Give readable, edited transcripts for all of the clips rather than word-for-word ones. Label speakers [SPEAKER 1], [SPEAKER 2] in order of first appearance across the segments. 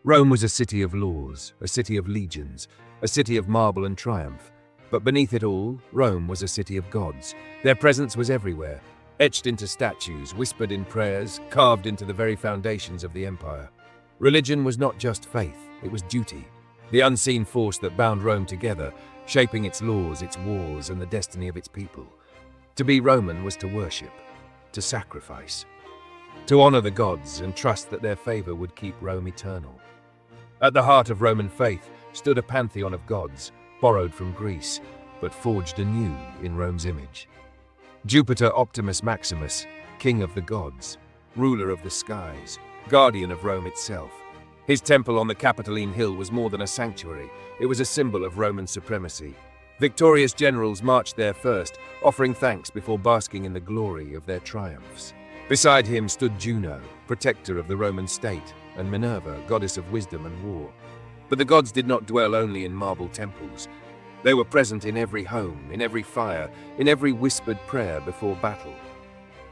[SPEAKER 1] Rome was a city of laws, a city of legions, a city of marble and triumph. But beneath it all, Rome was a city of gods. Their presence was everywhere, etched into statues, whispered in prayers, carved into the very foundations of the empire. Religion was not just faith, it was duty, the unseen force that bound Rome together, shaping its laws, its wars, and the destiny of its people. To be Roman was to worship, to sacrifice, to honor the gods and trust that their favor would keep Rome eternal. At the heart of Roman faith stood a pantheon of gods, borrowed from Greece, but forged anew in Rome's image. Jupiter Optimus Maximus, king of the gods, ruler of the skies, guardian of Rome itself. His temple on the Capitoline Hill was more than a sanctuary, it was a symbol of Roman supremacy. Victorious generals marched there first, offering thanks before basking in the glory of their triumphs. Beside him stood Juno, protector of the Roman state, and Minerva, goddess of wisdom and war. But the gods did not dwell only in marble temples. They were present in every home, in every fire, in every whispered prayer before battle.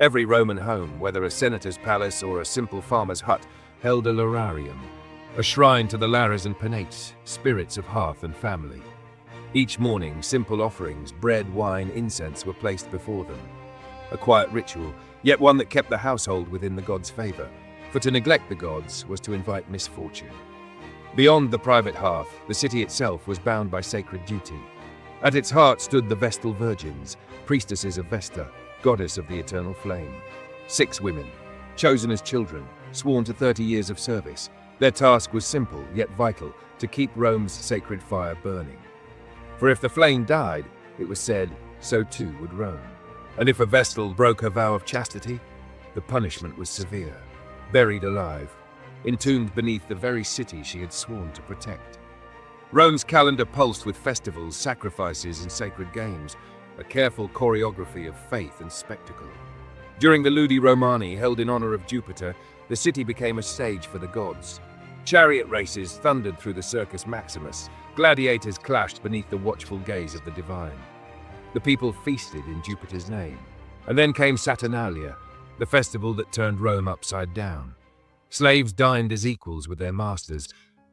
[SPEAKER 1] Every Roman home, whether a senator's palace or a simple farmer's hut, held a lararium, a shrine to the Lares and Penates, spirits of hearth and family. Each morning, simple offerings, bread, wine, incense were placed before them. A quiet ritual, yet one that kept the household within the gods' favor, for to neglect the gods was to invite misfortune. Beyond the private hearth, the city itself was bound by sacred duty. At its heart stood the Vestal Virgins, priestesses of Vesta, goddess of the eternal flame. 6 women, chosen as children, sworn to 30 years of service. Their task was simple, yet vital, to keep Rome's sacred fire burning. For if the flame died, it was said, so too would Rome. And if a Vestal broke her vow of chastity, the punishment was severe. Buried alive, entombed beneath the very city she had sworn to protect. Rome's calendar pulsed with festivals, sacrifices, and sacred games, a careful choreography of faith and spectacle. During the Ludi Romani, held in honor of Jupiter, the city became a stage for the gods. Chariot races thundered through the Circus Maximus. Gladiators clashed beneath the watchful gaze of the divine. The people feasted in Jupiter's name. And then came Saturnalia, the festival that turned Rome upside down. Slaves dined as equals with their masters.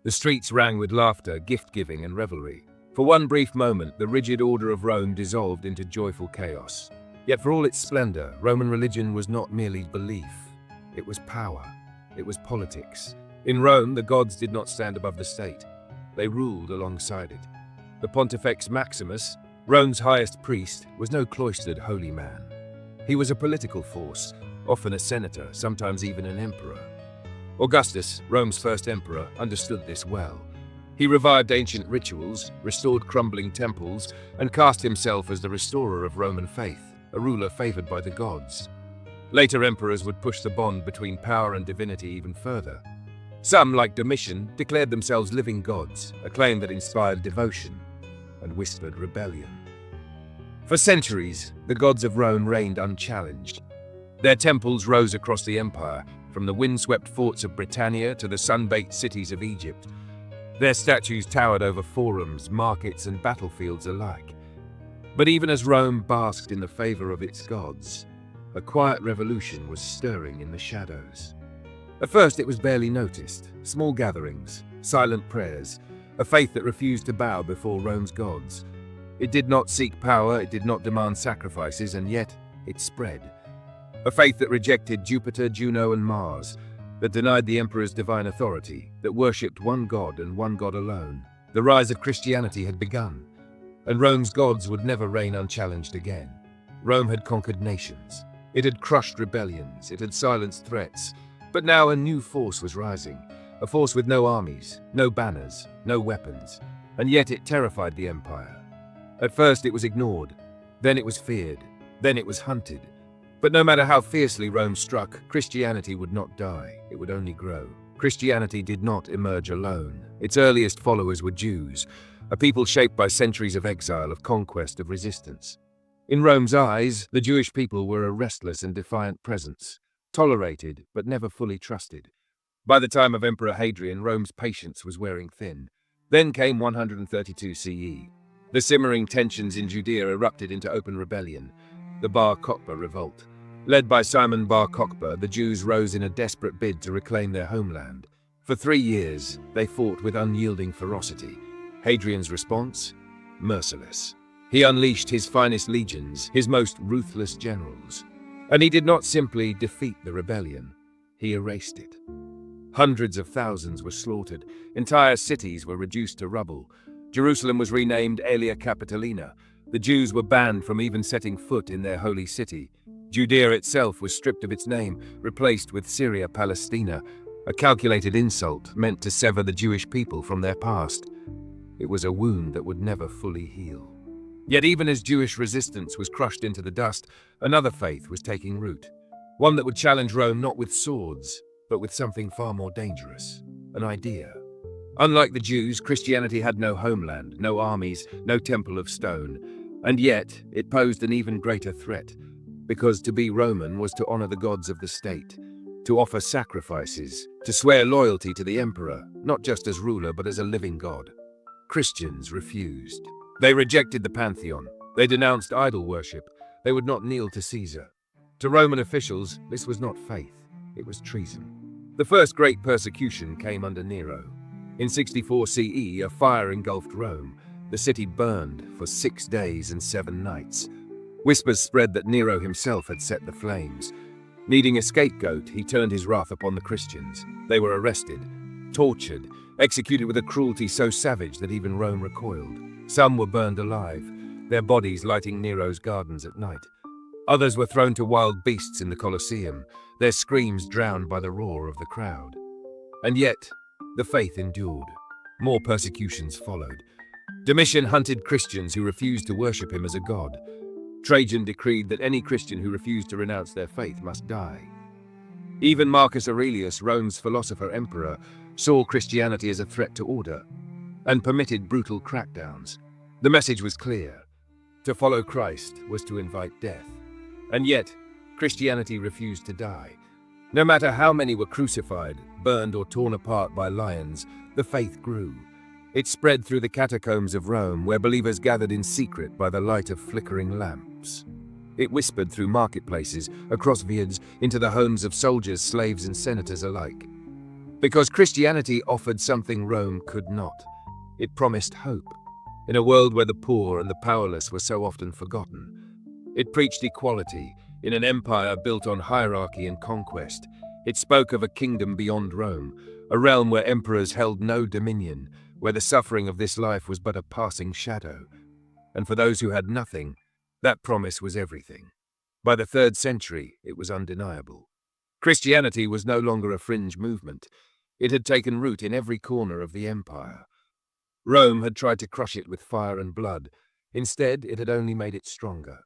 [SPEAKER 1] The streets rang with laughter, gift-giving, and revelry. For one brief moment, the rigid order of Rome dissolved into joyful chaos. Yet for all its splendor, Roman religion was not merely belief. It was power. It was politics. In Rome, the gods did not stand above the state. They ruled alongside it. The Pontifex Maximus, Rome's highest priest, was no cloistered holy man. He was a political force, often a senator, sometimes even an emperor. Augustus, Rome's first emperor, understood this well. He revived ancient rituals, restored crumbling temples, and cast himself as the restorer of Roman faith, a ruler favored by the gods. Later emperors would push the bond between power and divinity even further. Some, like Domitian, declared themselves living gods, a claim that inspired devotion and whispered rebellion. For centuries, the gods of Rome reigned unchallenged. Their temples rose across the empire, from the windswept forts of Britannia to the sun-baked cities of Egypt. Their statues towered over forums, markets, and battlefields alike. But even as Rome basked in the favor of its gods, a quiet revolution was stirring in the shadows. At first it was barely noticed, small gatherings, silent prayers, a faith that refused to bow before Rome's gods. It did not seek power, it did not demand sacrifices, and yet it spread. A faith that rejected Jupiter, Juno, and Mars, that denied the emperor's divine authority, that worshipped one god and one god alone. The rise of Christianity had begun, and Rome's gods would never reign unchallenged again. Rome had conquered nations. It had crushed rebellions, it had silenced threats. But now a new force was rising, a force with no armies, no banners, no weapons, and yet it terrified the empire. At first it was ignored, then it was feared, then it was hunted. But no matter how fiercely Rome struck, Christianity would not die, it would only grow. Christianity did not emerge alone. Its earliest followers were Jews, a people shaped by centuries of exile, of conquest, of resistance. In Rome's eyes, the Jewish people were a restless and defiant presence, tolerated but never fully trusted. By the time of Emperor Hadrian, Rome's patience was wearing thin. Then came 132 CE. The simmering tensions in Judea erupted into open rebellion, the Bar Kokhba revolt. Led by Simon Bar Kokhba, the Jews rose in a desperate bid to reclaim their homeland. For 3 years, they fought with unyielding ferocity. Hadrian's response? Merciless. He unleashed his finest legions, his most ruthless generals. And he did not simply defeat the rebellion, he erased it. Hundreds of thousands were slaughtered, entire cities were reduced to rubble. Jerusalem was renamed Aelia Capitolina. The Jews were banned from even setting foot in their holy city. Judea itself was stripped of its name, replaced with Syria Palestina, a calculated insult meant to sever the Jewish people from their past. It was a wound that would never fully heal. Yet even as Jewish resistance was crushed into the dust, another faith was taking root. One that would challenge Rome not with swords, but with something far more dangerous, an idea. Unlike the Jews, Christianity had no homeland, no armies, no temple of stone. And yet, it posed an even greater threat, because to be Roman was to honor the gods of the state, to offer sacrifices, to swear loyalty to the emperor, not just as ruler but as a living god. Christians refused. They rejected the pantheon. They denounced idol worship. They would not kneel to Caesar. To Roman officials, this was not faith, it was treason. The first great persecution came under Nero. In 64 CE, a fire engulfed Rome. The city burned for 6 days and 7 nights. Whispers spread that Nero himself had set the flames. Needing a scapegoat, he turned his wrath upon the Christians. They were arrested, tortured, executed with a cruelty so savage that even Rome recoiled. Some were burned alive, their bodies lighting Nero's gardens at night. Others were thrown to wild beasts in the Colosseum, their screams drowned by the roar of the crowd. And yet, the faith endured. More persecutions followed. Domitian hunted Christians who refused to worship him as a god. Trajan decreed that any Christian who refused to renounce their faith must die. Even Marcus Aurelius, Rome's philosopher-emperor, saw Christianity as a threat to order and permitted brutal crackdowns. The message was clear. To follow Christ was to invite death. And yet, Christianity refused to die. No matter how many were crucified, burned, or torn apart by lions, the faith grew. It spread through the catacombs of Rome, where believers gathered in secret by the light of flickering lamps. It whispered through marketplaces, across viads, into the homes of soldiers, slaves, and senators alike. Because Christianity offered something Rome could not. It promised hope, in a world where the poor and the powerless were so often forgotten. It preached equality, in an empire built on hierarchy and conquest. It spoke of a kingdom beyond Rome, a realm where emperors held no dominion, where the suffering of this life was but a passing shadow. And for those who had nothing, that promise was everything. By the 3rd century, it was undeniable. Christianity was no longer a fringe movement. It had taken root in every corner of the empire. Rome had tried to crush it with fire and blood. Instead, it had only made it stronger.